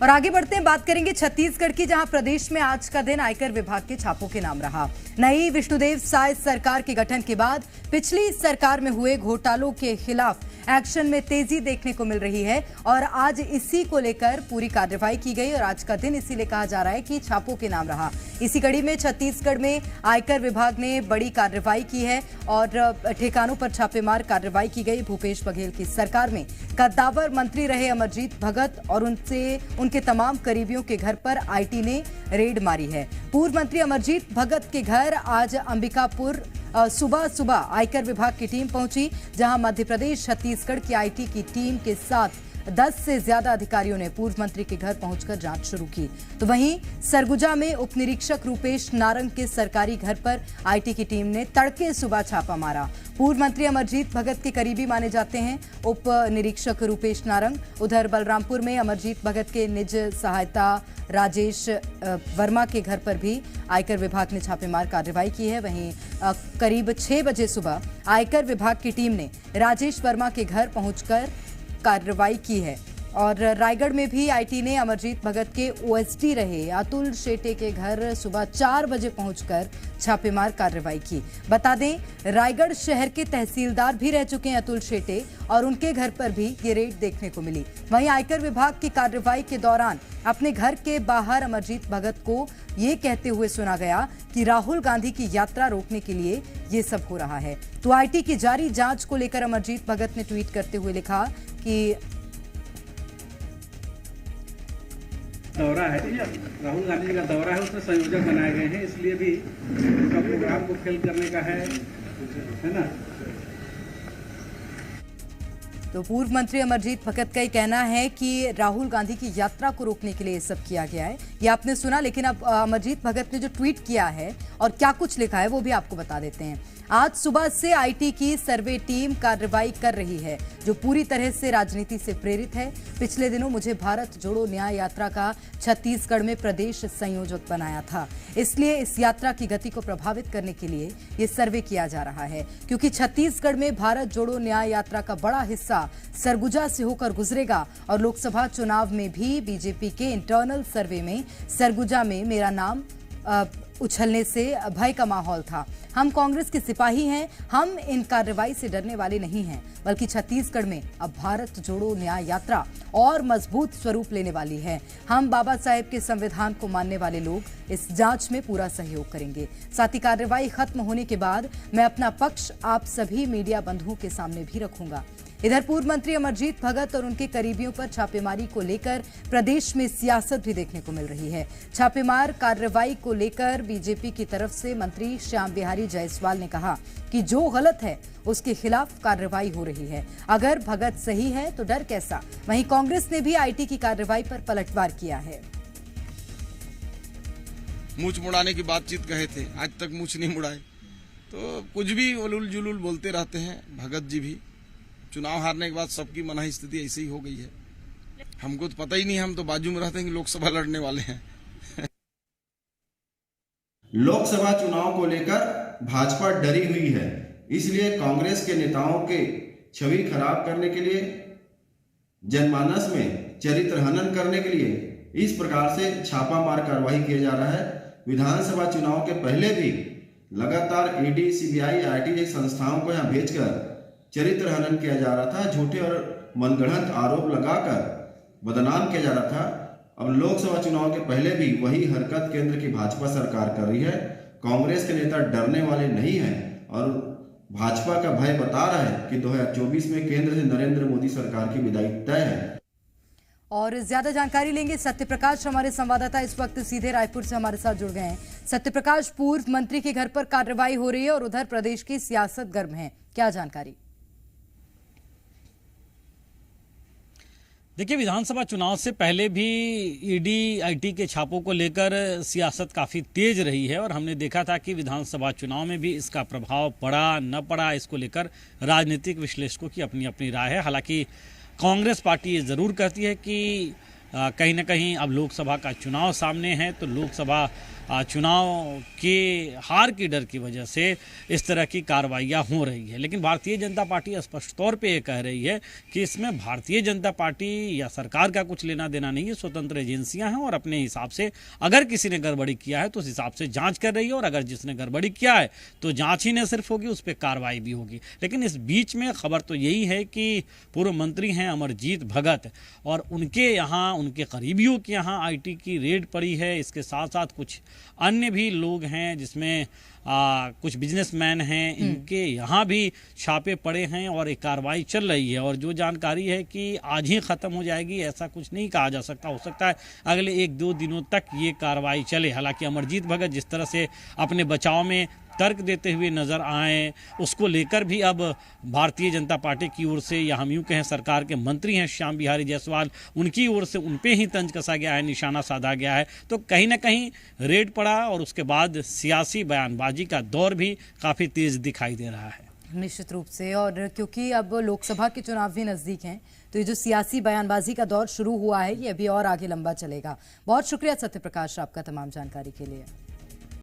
और आगे बढ़ते हैं, बात करेंगे छत्तीसगढ़ की, जहां प्रदेश में आज का दिन आयकर विभाग के छापों के नाम रहा। नई विष्णुदेव साय सरकार के गठन के बाद पिछली सरकार में हुए घोटालों के खिलाफ एक्शन में तेजी देखने को मिल रही है और आज इसी को लेकर पूरी कार्रवाई की गई और आज का दिन इसीलिए कहा जा रहा है कि छापों के नाम रहा। इसी कड़ी में छत्तीसगढ़ में आयकर विभाग ने बड़ी कार्रवाई की है और ठिकानों पर छापेमार कार्रवाई की गई। भूपेश बघेल की सरकार में कद्दावर मंत्री रहे अमरजीत भगत और उनके तमाम करीबियों के घर पर आईटी ने रेड मारी है। पूर्व मंत्री अमरजीत भगत के घर आज अंबिकापुर सुबह आयकर विभाग की टीम पहुंची, जहां मध्य प्रदेश छत्तीसगढ़ की आईटी की टीम के साथ 10 से ज्यादा अधिकारियों ने पूर्व मंत्री के घर पहुंचकर जांच शुरू की। तो वहीं सरगुजा में उप निरीक्षक रूपेश नारंग के सरकारी घर पर आईटी की टीम ने तड़के सुबह छापा मारा। पूर्व मंत्री अमरजीत भगत के करीबी माने जाते हैं उप निरीक्षक रूपेश नारंग। उधर बलरामपुर में अमरजीत भगत के निज सहायता राजेश वर्मा के घर पर भी आयकर विभाग ने छापेमार कार्रवाई की है। वहीं करीब 6 बजे सुबह आयकर विभाग की टीम ने राजेश वर्मा के घर पहुंचकर कार्रवाई की है। और रायगढ़ में भी आईटी ने अमरजीत भगत के ओएसडी रहे अतुल शेटे के घर सुबह 4 बजे पहुंचकर छापेमार कार्रवाई की। बता दें, रायगढ़ शहर के तहसीलदार भी रह चुके हैं अतुल शेटे और उनके घर पर भी ये रेड देखने को मिली। वहीं आयकर विभाग की कार्रवाई के दौरान अपने घर के बाहर अमरजीत भगत को ये कहते हुए सुना गया कि राहुल गांधी की यात्रा रोकने के लिए ये सब हो रहा है। तो आईटी की जारी जांच को लेकर अमरजीत भगत ने ट्वीट करते हुए लिखा कि दौरा है, राहुल गांधी जी का दौरा है, उसमें संयोजक बनाए गए हैं, इसलिए भी उनका प्रोग्राम को फेल करने का है ना। तो पूर्व मंत्री अमरजीत भगत का ये कहना है कि राहुल गांधी की यात्रा को रोकने के लिए ये सब किया गया है। ये आपने सुना, लेकिन अब अमरजीत भगत ने जो ट्वीट किया है और क्या कुछ लिखा है वो भी आपको बता देते हैं। आज सुबह से आईटी की सर्वे टीम कार्रवाई कर रही है जो पूरी तरह से राजनीति से प्रेरित है। पिछले दिनों मुझे भारत जोड़ो न्याय यात्रा का छत्तीसगढ़ में प्रदेश संयोजक बनाया था, इसलिए इस यात्रा की गति को प्रभावित करने के लिए ये सर्वे किया जा रहा है, क्योंकि छत्तीसगढ़ में भारत जोड़ो न्याय यात्रा का बड़ा हिस्सा सरगुजा से होकर गुजरेगा और लोकसभा चुनाव में भी बीजेपी के इंटरनल सर्वे में सरगुजा में मेरा नाम उछलने से भय का माहौल था। हम कांग्रेस के सिपाही हैं, हम इन कार्रवाई से डरने वाले नहीं हैं, बल्कि छत्तीसगढ़ में अब भारत जोड़ो न्याय यात्रा और मजबूत स्वरूप लेने वाली है। हम बाबा साहेब के संविधान को मानने वाले लोग इस जांच में पूरा सहयोग करेंगे। साथ ही कार्रवाई खत्म होने के बाद मैं अपना पक्ष आप सभी मीडिया बंधुओं के सामने भी रखूंगा। इधर पूर्व मंत्री अमरजीत भगत और उनके करीबियों पर छापेमारी को लेकर प्रदेश में सियासत भी देखने को मिल रही है। छापेमार कार्रवाई को लेकर बीजेपी की तरफ से मंत्री श्याम बिहारी जायसवाल ने कहा कि जो गलत है उसके खिलाफ कार्रवाई हो रही है, अगर भगत सही है तो डर कैसा। वहीं कांग्रेस ने भी आईटी की कार्रवाई पर पलटवार किया है। मूंछ मुड़ाने की बातचीत कहे थे, आज तक मूंछ नहीं मुड़ाए, तो कुछ भी उलूल जुलूल बोलते रहते हैं। भगत जी भी चुनाव हारने के बाद सबकी मनाही स्थिति ऐसी ही हो गई है। हमको तो पता ही नहीं, हम तो बाजू में रहते हैं कि लोकसभा लड़ने वाले हैं। लोकसभा चुनाव को लेकर भाजपा डरी हुई है, इसलिए कांग्रेस के नेताओं के छवि खराब करने के लिए, जनमानस में चरित्र हनन करने के लिए इस प्रकार से छापामार कार्रवाई किया जा रहा है। विधानसभा चुनाव के पहले भी लगातार ईडी, सीबीआई, आईटी जैसी संस्थाओं को यहाँ भेजकर चरित्र हनन किया जा रहा था, झूठे और मनगढ़ंत आरोप लगाकर बदनाम किया जा रहा था। अब लोकसभा चुनाव के पहले भी वही हरकत केंद्र की भाजपा सरकार कर रही है। कांग्रेस के नेता डरने वाले नहीं हैं और भाजपा का भय बता रहा है कि 2024 में केंद्र से नरेंद्र मोदी सरकार की विदाई तय है। और ज्यादा जानकारी लेंगे सत्यप्रकाश, हमारे संवाददाता इस वक्त सीधे रायपुर से हमारे साथ जुड़ गए हैं। सत्यप्रकाश, पूर्व मंत्री के घर पर कार्रवाई हो रही है और उधर प्रदेश की सियासत गर्म है, क्या जानकारी? देखिए, विधानसभा चुनाव से पहले भी ईडी, आईटी के छापों को लेकर सियासत काफ़ी तेज रही है और हमने देखा था कि विधानसभा चुनाव में भी इसका प्रभाव पड़ा न पड़ा, इसको लेकर राजनीतिक विश्लेषकों की अपनी अपनी राय है। हालांकि कांग्रेस पार्टी ये ज़रूर कहती है कि कहीं ना कहीं अब लोकसभा का चुनाव सामने है, तो लोकसभा चुनाव के हार की डर की वजह से इस तरह की कार्रवाइयाँ हो रही है। लेकिन भारतीय जनता पार्टी स्पष्ट तौर पे ये कह रही है कि इसमें भारतीय जनता पार्टी या सरकार का कुछ लेना देना नहीं है, स्वतंत्र एजेंसियां हैं और अपने हिसाब से अगर किसी ने गड़बड़ी किया है तो उस हिसाब से जांच कर रही है, और अगर जिसने गड़बड़ी किया है तो जांच ही न सिर्फ होगी, उस पर कार्रवाई भी होगी। लेकिन इस बीच में खबर तो यही है कि पूर्व मंत्री हैं अमरजीत भगत और उनके यहाँ, उनके करीबियों के यहाँ IT की रेड पड़ी है। इसके साथ साथ कुछ अन्य भी लोग हैं जिसमें कुछ बिजनेसमैन हैं, इनके यहाँ भी छापे पड़े हैं और एक कार्रवाई चल रही है। और जो जानकारी है कि आज ही ख़त्म हो जाएगी ऐसा कुछ नहीं कहा जा सकता, हो सकता है अगले 1-2 दिनों तक ये कार्रवाई चले। हालांकि अमरजीत भगत जिस तरह से अपने बचाव में तर्क देते हुए नजर आए, उसको लेकर भी अब भारतीय जनता पार्टी की ओर से, या हम यूँ कहें सरकार के मंत्री हैं श्याम बिहारी जायसवाल, उनकी ओर से उन पे ही तंज कसा गया है, निशाना साधा गया है। तो कहीं ना कहीं रेड पड़ा और उसके बाद सियासी बयानबाजी का दौर भी काफ़ी तेज दिखाई दे रहा है। निश्चित रूप से, और क्योंकि अब लोकसभा के चुनाव भी नजदीक हैं तो ये जो सियासी बयानबाजी का दौर शुरू हुआ है ये अभी और आगे लंबा चलेगा। बहुत शुक्रिया सत्यप्रकाश आपका तमाम जानकारी के लिए।